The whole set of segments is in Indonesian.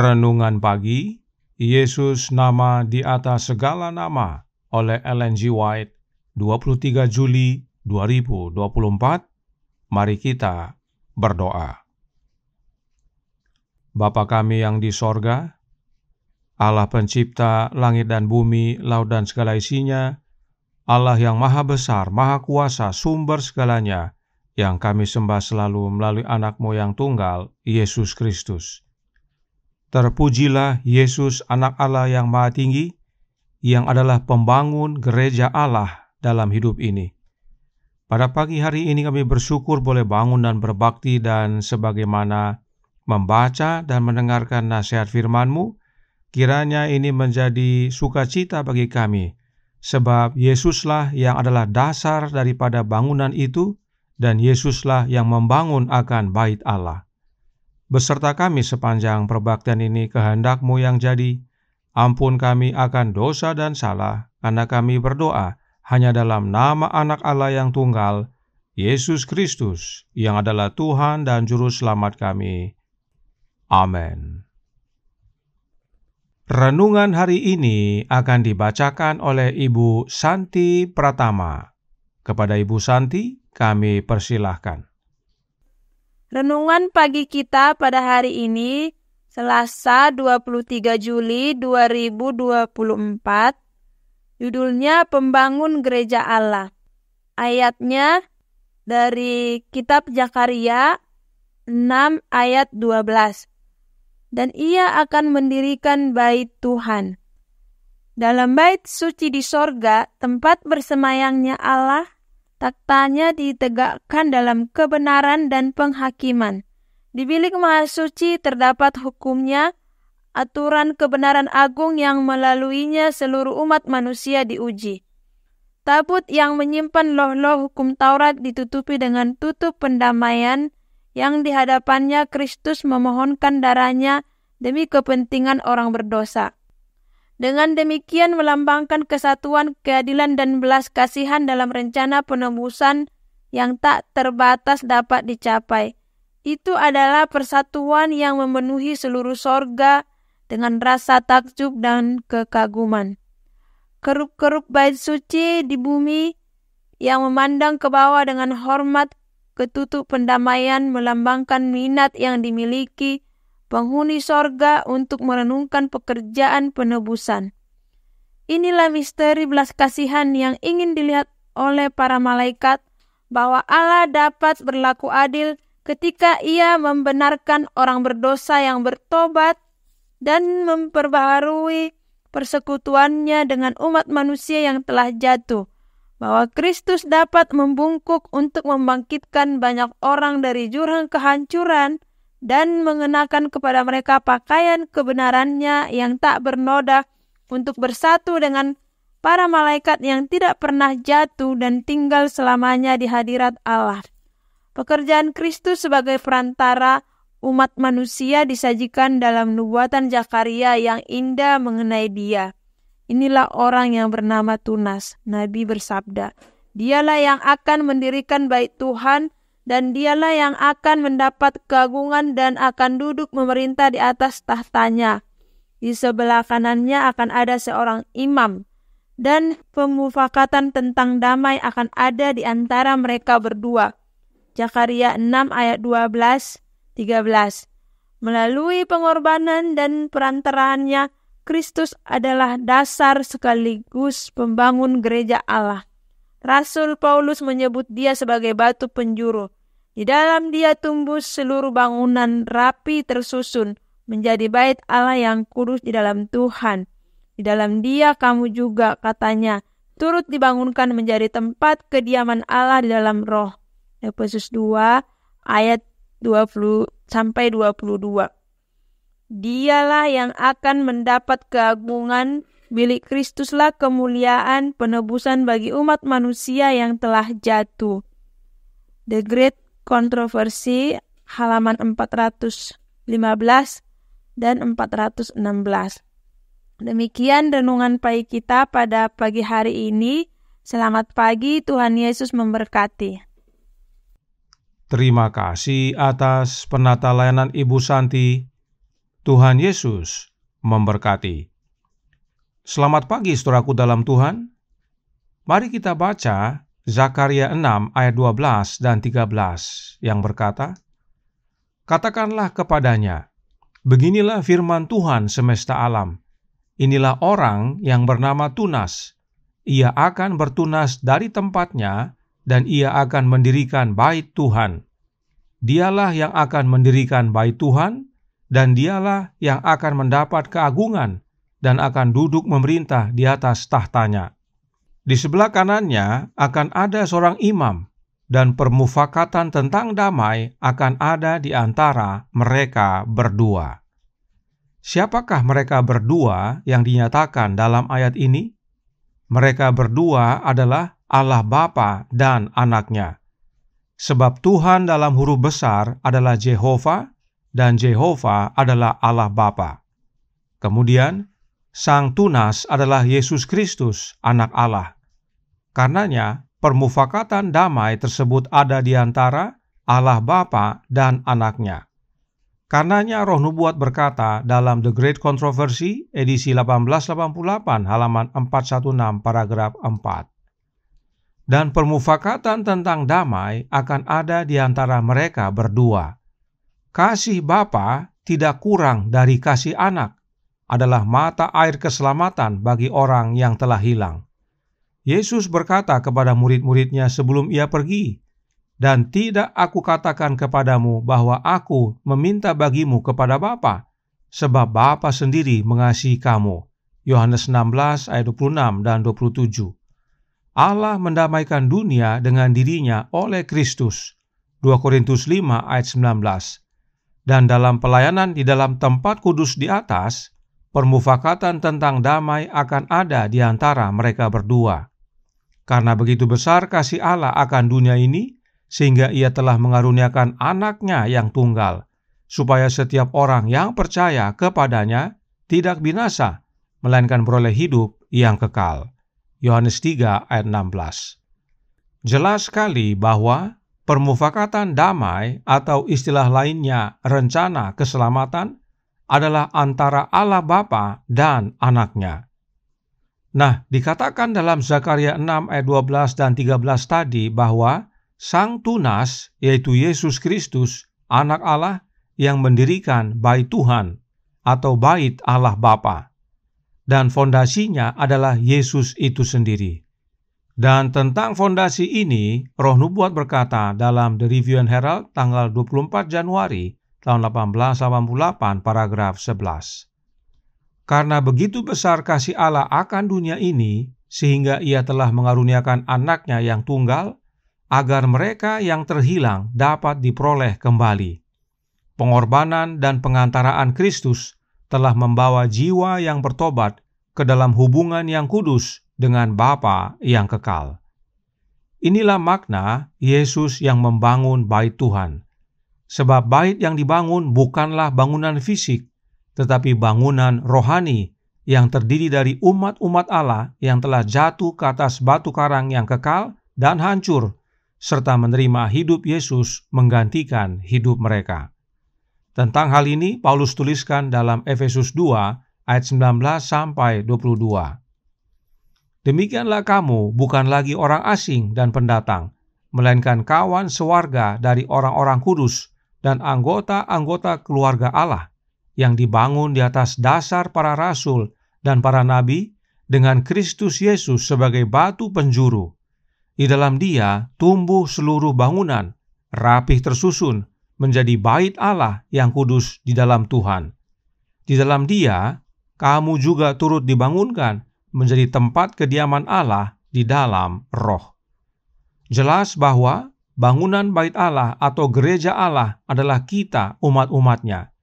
Renungan pagi, Yesus nama di atas segala nama oleh Ellen G. White, 23 Juli 2024. Mari kita berdoa. Bapa kami yang di sorga, Allah pencipta langit dan bumi, laut dan segala isinya, Allah yang maha besar, maha kuasa, sumber segalanya, yang kami sembah selalu melalui anak-Mu yang tunggal, Yesus Kristus. Terpujilah Yesus, anak Allah yang maha tinggi, yang adalah pembangun gereja Allah dalam hidup ini. Pada pagi hari ini kami bersyukur boleh bangun dan berbakti, dan sebagaimana membaca dan mendengarkan nasihat firman-Mu, kiranya ini menjadi sukacita bagi kami, sebab Yesuslah yang adalah dasar daripada bangunan itu, dan Yesuslah yang membangun akan bait Allah. Beserta kami sepanjang perbaktian ini, kehendak-Mu yang jadi. Ampun kami akan dosa dan salah, karena kami berdoa hanya dalam nama anak Allah yang tunggal, Yesus Kristus, yang adalah Tuhan dan Juru Selamat kami. Amin. Renungan hari ini akan dibacakan oleh Ibu Santi Pratama. Kepada Ibu Santi, kami persilahkan. Renungan pagi kita pada hari ini, Selasa 23 Juli 2024, judulnya Pembangun Gereja Allah. Ayatnya dari kitab Zakaria 6 ayat 12. Dan ia akan mendirikan bait Tuhan. Dalam bait suci di sorga, tempat bersemayangnya Allah, taktanya ditegakkan dalam kebenaran dan penghakiman. Di bilik maha suci terdapat hukumnya, aturan kebenaran agung yang melaluinya seluruh umat manusia diuji. Tabut yang menyimpan loh-loh hukum Taurat ditutupi dengan tutup pendamaian, yang di hadapannya Kristus memohonkan darahnya demi kepentingan orang berdosa. Dengan demikian melambangkan kesatuan, keadilan, dan belas kasihan dalam rencana penebusan yang tak terbatas dapat dicapai. Itu adalah persatuan yang memenuhi seluruh sorga dengan rasa takjub dan kekaguman. Kerup-kerup bait suci di bumi yang memandang ke bawah dengan hormat, ketutup pendamaian melambangkan minat yang dimiliki penghuni sorga untuk merenungkan pekerjaan penebusan. Inilah misteri belas kasihan yang ingin dilihat oleh para malaikat, bahwa Allah dapat berlaku adil ketika Ia membenarkan orang berdosa yang bertobat dan memperbaharui persekutuannya dengan umat manusia yang telah jatuh, bahwa Kristus dapat membungkuk untuk membangkitkan banyak orang dari jurang kehancuran dan mengenakan kepada mereka pakaian kebenarannya yang tak bernoda, untuk bersatu dengan para malaikat yang tidak pernah jatuh dan tinggal selamanya di hadirat Allah. Pekerjaan Kristus sebagai perantara umat manusia disajikan dalam nubuatan Zakaria yang indah mengenai Dia. Inilah orang yang bernama Tunas. Nabi bersabda, "Dialah yang akan mendirikan bait Tuhan, dan Dialah yang akan mendapat keagungan dan akan duduk memerintah di atas tahtanya. Di sebelah kanannya akan ada seorang imam, dan pemufakatan tentang damai akan ada di antara mereka berdua." Zakaria 6 ayat 12-13. Melalui pengorbanan dan perantaraannya, Kristus adalah dasar sekaligus pembangun gereja Allah. Rasul Paulus menyebut Dia sebagai batu penjuru. Di dalam Dia tumbuh seluruh bangunan rapi tersusun menjadi bait Allah yang kudus di dalam Tuhan. Di dalam Dia kamu juga, katanya, turut dibangunkan menjadi tempat kediaman Allah di dalam Roh. Efesus 2 ayat 20-22. Dialah yang akan mendapat keagungan, milik Kristuslah kemuliaan penebusan bagi umat manusia yang telah jatuh. The Great Controversy, halaman 415 dan 416. Demikian renungan pagi kita pada pagi hari ini. Selamat pagi, Tuhan Yesus memberkati. Terima kasih atas penata layanan Ibu Santi. Tuhan Yesus memberkati. Selamat pagi saudaraku dalam Tuhan. Mari kita baca Zakaria 6 ayat 12 dan 13 yang berkata, "Katakanlah kepadanya, beginilah firman Tuhan semesta alam. Inilah orang yang bernama Tunas. Ia akan bertunas dari tempatnya dan ia akan mendirikan bait Tuhan. Dialah yang akan mendirikan bait Tuhan dan dialah yang akan mendapat keagungan dan akan duduk memerintah di atas tahtanya. Di sebelah kanannya akan ada seorang imam, dan permufakatan tentang damai akan ada di antara mereka berdua." Siapakah mereka berdua yang dinyatakan dalam ayat ini? Mereka berdua adalah Allah Bapa dan Anaknya. Sebab Tuhan dalam huruf besar adalah Jehovah, dan Jehovah adalah Allah Bapa. Kemudian, Sang Tunas adalah Yesus Kristus, Anak Allah. Karenanya, permufakatan damai tersebut ada di antara Allah Bapa dan Anaknya. Karenanya Roh Nubuat berkata dalam The Great Controversy, edisi 1888, halaman 416, paragraf 4. Dan permufakatan tentang damai akan ada di antara mereka berdua. Kasih Bapa tidak kurang dari kasih Anak, adalah mata air keselamatan bagi orang yang telah hilang. Yesus berkata kepada murid-muridnya sebelum ia pergi, "Dan tidak aku katakan kepadamu bahwa aku meminta bagimu kepada Bapa, sebab Bapa sendiri mengasihi kamu." Yohanes 16 ayat 26 dan 27. Allah mendamaikan dunia dengan dirinya oleh Kristus. 2 Korintus 5 ayat 19. Dan dalam pelayanan di dalam tempat kudus di atas, permufakatan tentang damai akan ada di antara mereka berdua. Karena begitu besar kasih Allah akan dunia ini, sehingga ia telah mengaruniakan Anaknya yang tunggal, supaya setiap orang yang percaya kepadanya tidak binasa, melainkan beroleh hidup yang kekal. Yohanes 3 ayat 16. Jelas sekali bahwa permufakatan damai atau istilah lainnya rencana keselamatan adalah antara Allah Bapa dan Anaknya. Nah, dikatakan dalam Zakaria 6 ayat 12 dan 13 tadi bahwa Sang Tunas, yaitu Yesus Kristus, Anak Allah yang mendirikan bait Tuhan atau bait Allah Bapa. Dan fondasinya adalah Yesus itu sendiri. Dan tentang fondasi ini, Roh Nubuat berkata dalam The Review and Herald tanggal 24 Januari tahun 1888, paragraf 11. Karena begitu besar kasih Allah akan dunia ini, sehingga ia telah mengaruniakan Anaknya yang tunggal, agar mereka yang terhilang dapat diperoleh kembali. Pengorbanan dan pengantaraan Kristus telah membawa jiwa yang bertobat ke dalam hubungan yang kudus dengan Bapa yang kekal. Inilah makna Yesus yang membangun bait Tuhan. Sebab bait yang dibangun bukanlah bangunan fisik, tetapi bangunan rohani yang terdiri dari umat-umat Allah yang telah jatuh ke atas batu karang yang kekal dan hancur, serta menerima hidup Yesus menggantikan hidup mereka. Tentang hal ini Paulus tuliskan dalam Efesus 2 ayat 19 sampai 22. "Demikianlah kamu bukan lagi orang asing dan pendatang, melainkan kawan sewarga dari orang-orang kudus dan anggota-anggota keluarga Allah yang dibangun di atas dasar para rasul dan para nabi dengan Kristus Yesus sebagai batu penjuru. Di dalam Dia tumbuh seluruh bangunan, rapih tersusun menjadi bait Allah yang kudus di dalam Tuhan. Di dalam Dia kamu juga turut dibangunkan menjadi tempat kediaman Allah di dalam Roh." Jelas bahwa bangunan bait Allah atau gereja Allah adalah kita, umat-umatnya.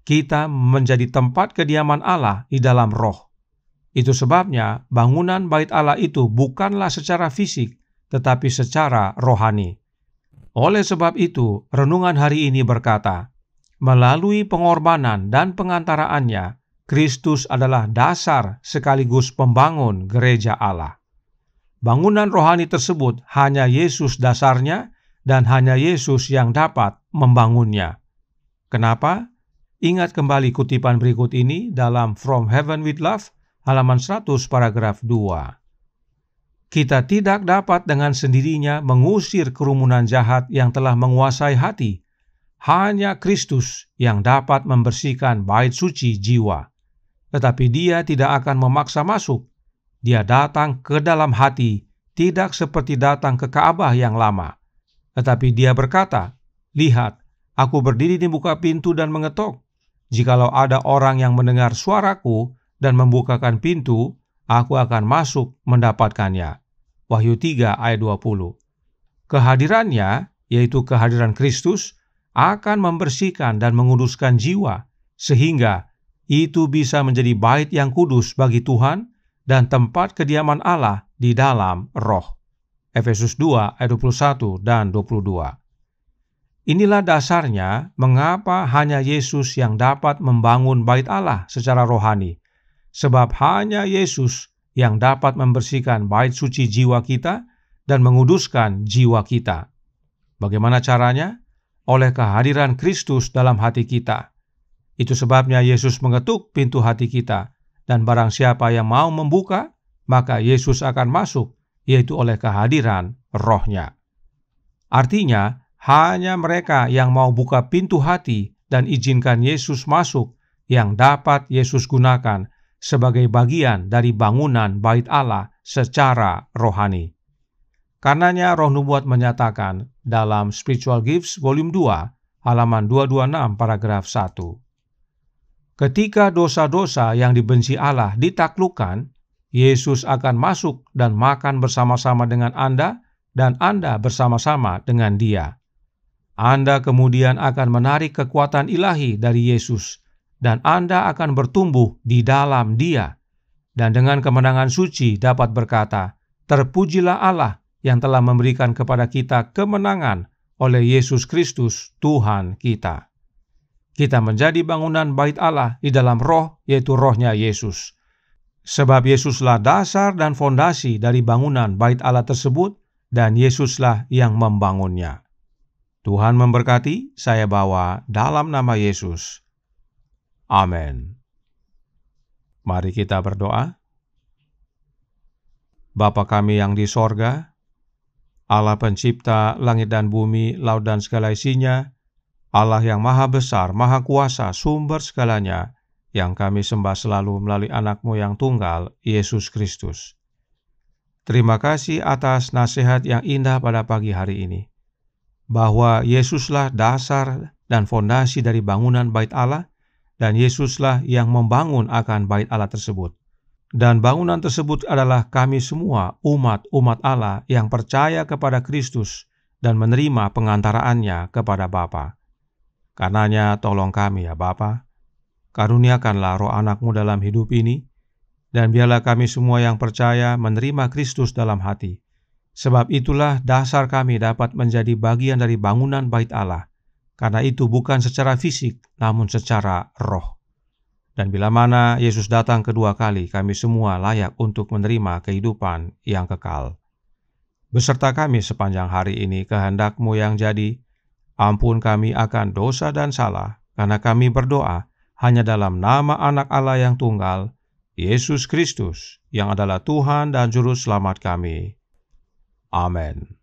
Kita menjadi tempat kediaman Allah di dalam Roh. Itu sebabnya bangunan bait Allah itu bukanlah secara fisik, tetapi secara rohani. Oleh sebab itu, renungan hari ini berkata, melalui pengorbanan dan pengantaraannya, Kristus adalah dasar sekaligus pembangun gereja Allah. Bangunan rohani tersebut hanya Yesus dasarnya dan hanya Yesus yang dapat membangunnya. Kenapa? Ingat kembali kutipan berikut ini dalam From Heaven with Love, halaman 100 paragraf 2. Kita tidak dapat dengan sendirinya mengusir kerumunan jahat yang telah menguasai hati. Hanya Kristus yang dapat membersihkan bait suci jiwa. Tetapi Dia tidak akan memaksa masuk. Dia datang ke dalam hati, tidak seperti datang ke Ka'bah yang lama. Tetapi Dia berkata, "Lihat, aku berdiri di muka pintu dan mengetok. Jikalau ada orang yang mendengar suaraku dan membukakan pintu, aku akan masuk mendapatkannya." Wahyu 3 ayat 20. Kehadirannya, yaitu kehadiran Kristus, akan membersihkan dan menguduskan jiwa, sehingga itu bisa menjadi bait yang kudus bagi Tuhan dan tempat kediaman Allah di dalam roh. Efesus 2 ayat 21 dan 22. Inilah dasarnya mengapa hanya Yesus yang dapat membangun bait Allah secara rohani. Sebab hanya Yesus yang dapat membersihkan bait suci jiwa kita dan menguduskan jiwa kita. Bagaimana caranya? Oleh kehadiran Kristus dalam hati kita. Itu sebabnya Yesus mengetuk pintu hati kita, dan barang siapa yang mau membuka, maka Yesus akan masuk, yaitu oleh kehadiran Roh-Nya. Artinya, hanya mereka yang mau buka pintu hati dan izinkan Yesus masuk yang dapat Yesus gunakan sebagai bagian dari bangunan bait Allah secara rohani. Karenanya Roh Nubuat menyatakan dalam Spiritual Gifts Volume 2, halaman 226 paragraf 1. Ketika dosa-dosa yang dibenci Allah ditaklukkan, Yesus akan masuk dan makan bersama-sama dengan Anda dan Anda bersama-sama dengan Dia. Anda kemudian akan menarik kekuatan ilahi dari Yesus, dan Anda akan bertumbuh di dalam Dia. Dan dengan kemenangan suci dapat berkata, "Terpujilah Allah yang telah memberikan kepada kita kemenangan oleh Yesus Kristus Tuhan kita." Kita menjadi bangunan bait Allah di dalam roh, yaitu rohnya Yesus. Sebab Yesuslah dasar dan fondasi dari bangunan bait Allah tersebut, dan Yesuslah yang membangunnya. Tuhan memberkati, saya bawa dalam nama Yesus. Amin. Mari kita berdoa. Bapa kami yang di sorga, Allah pencipta langit dan bumi, laut dan segala isinya, Allah yang maha besar, maha kuasa, sumber segalanya, yang kami sembah selalu melalui anak-Mu yang tunggal, Yesus Kristus. Terima kasih atas nasihat yang indah pada pagi hari ini, bahwa Yesuslah dasar dan fondasi dari bangunan bait Allah, dan Yesuslah yang membangun akan bait Allah tersebut. Dan bangunan tersebut adalah kami semua, umat Allah yang percaya kepada Kristus dan menerima pengantaraannya kepada Bapa. Karenanya tolong kami ya Bapa, karuniakanlah roh anak-Mu dalam hidup ini, dan biarlah kami semua yang percaya menerima Kristus dalam hati. Sebab itulah dasar kami dapat menjadi bagian dari bangunan bait Allah, karena itu bukan secara fisik, namun secara roh. Dan bila mana Yesus datang kedua kali, kami semua layak untuk menerima kehidupan yang kekal. Beserta kami sepanjang hari ini, kehendak-Mu yang jadi, ampun kami akan dosa dan salah, karena kami berdoa hanya dalam nama Anak Allah yang tunggal, Yesus Kristus, yang adalah Tuhan dan Juru Selamat kami. Amin.